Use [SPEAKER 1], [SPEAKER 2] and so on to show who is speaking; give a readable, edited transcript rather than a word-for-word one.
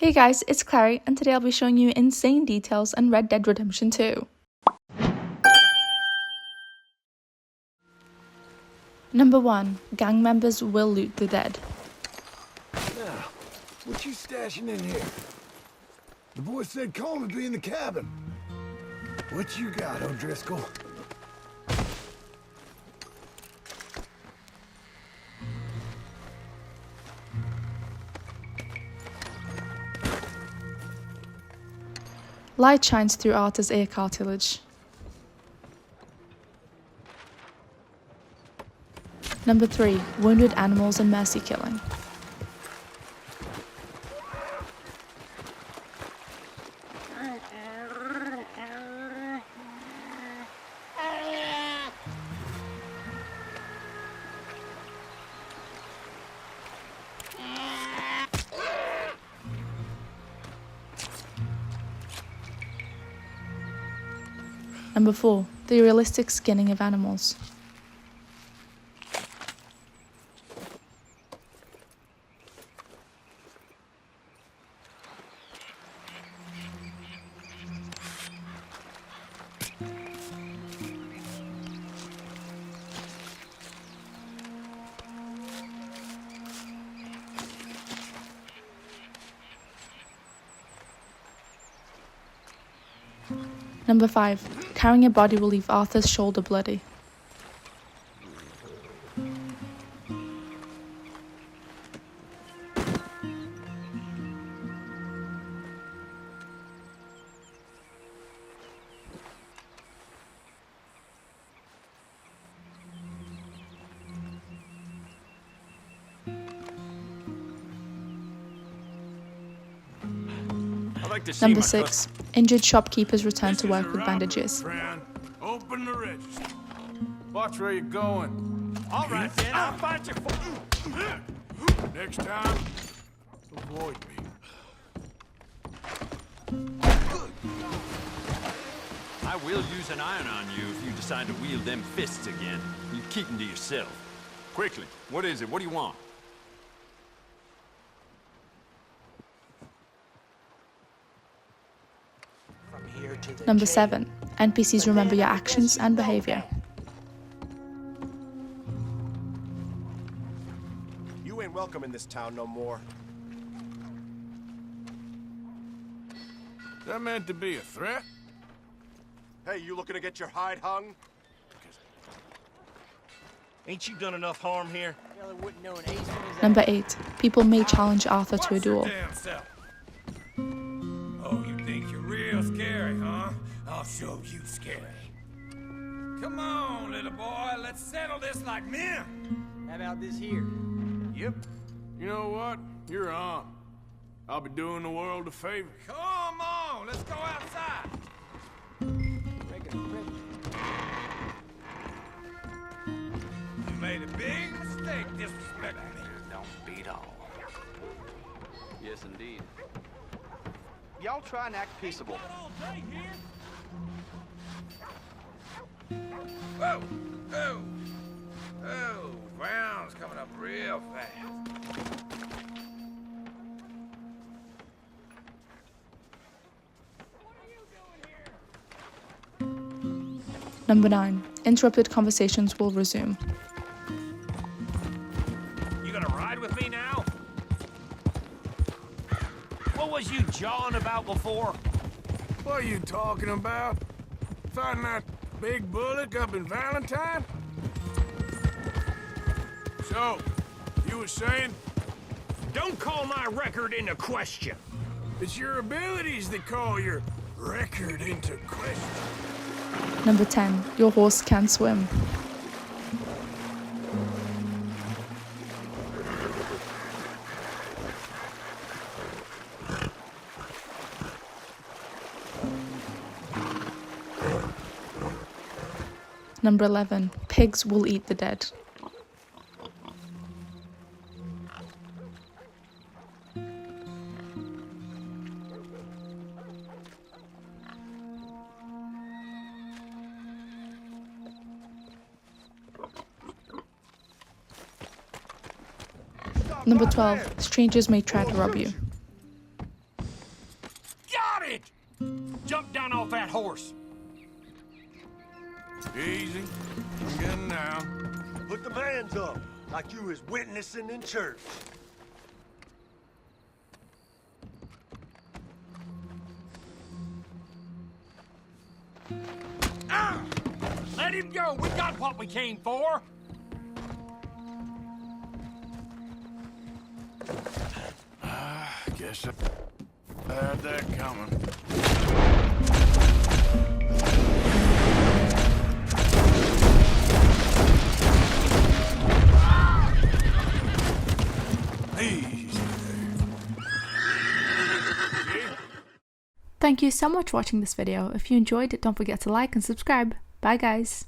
[SPEAKER 1] Hey guys, it's Clary, and today I'll be showing you insane details on Red Dead Redemption 2. Number 1. Gang members will loot the dead.
[SPEAKER 2] Now, what you stashing in here? The boy said Colin would be in the cabin. What you got, O'Driscoll?
[SPEAKER 1] Light shines through Arthur's ear cartilage. Number 3. Wounded animals and mercy killing. Number 4. The realistic skinning of animals. Number 5. Carrying a body will leave Arthur's shoulder bloody. Number 6. Injured shopkeepers return to work with bandages.
[SPEAKER 2] Open the register. Watch where you're going.
[SPEAKER 3] All right, then. I'll fight you for...
[SPEAKER 2] Next time, avoid me.
[SPEAKER 3] I will use an iron on you if you decide to wield them fists again. You keep them to yourself. Quickly, what is it? What do you want?
[SPEAKER 1] Number 7. NPCs remember your actions and behavior.
[SPEAKER 4] You ain't welcome in this town no more.
[SPEAKER 2] That meant to be a threat?
[SPEAKER 4] Hey, you looking to get your hide hung? Ain't you done enough harm here?
[SPEAKER 1] Number 8. People may challenge Arthur to a duel.
[SPEAKER 5] Oh, you think you're real scary, huh? I'll show you scary. Come on, little boy, let's settle this like men.
[SPEAKER 6] How about this here?
[SPEAKER 2] Yep. You know what? You're on. I'll be doing the world a favor.
[SPEAKER 5] Come on, let's go outside. You made a big mistake disrespecting me.
[SPEAKER 6] Don't beat all.
[SPEAKER 7] Yes, indeed.
[SPEAKER 6] Y'all try and act peaceable.
[SPEAKER 5] Whoa! Oh! Oh! Ground's coming up real fast.
[SPEAKER 1] Number 9. Interrupted conversations will resume.
[SPEAKER 3] You gonna ride with me now? What was you jawing about before?
[SPEAKER 2] What are you talking about? Fighting that big bullock up in Valentine? So, you were saying?
[SPEAKER 3] Don't call my record into question.
[SPEAKER 2] It's your abilities that call your record into question.
[SPEAKER 1] Number 10. Your horse can swim. Number 11. Pigs will eat the dead. Number 12. Strangers may try to rob you.
[SPEAKER 5] Got it! Jump down off that horse.
[SPEAKER 8] Easy. I'm getting down.
[SPEAKER 4] Put the hands up, like you was witnessing in church.
[SPEAKER 5] Ah! Let him go. We got what we came for.
[SPEAKER 8] Guess I had that coming. Easy there.
[SPEAKER 1] Thank you so much for watching this video. If you enjoyed it, don't forget to like and subscribe. Bye guys.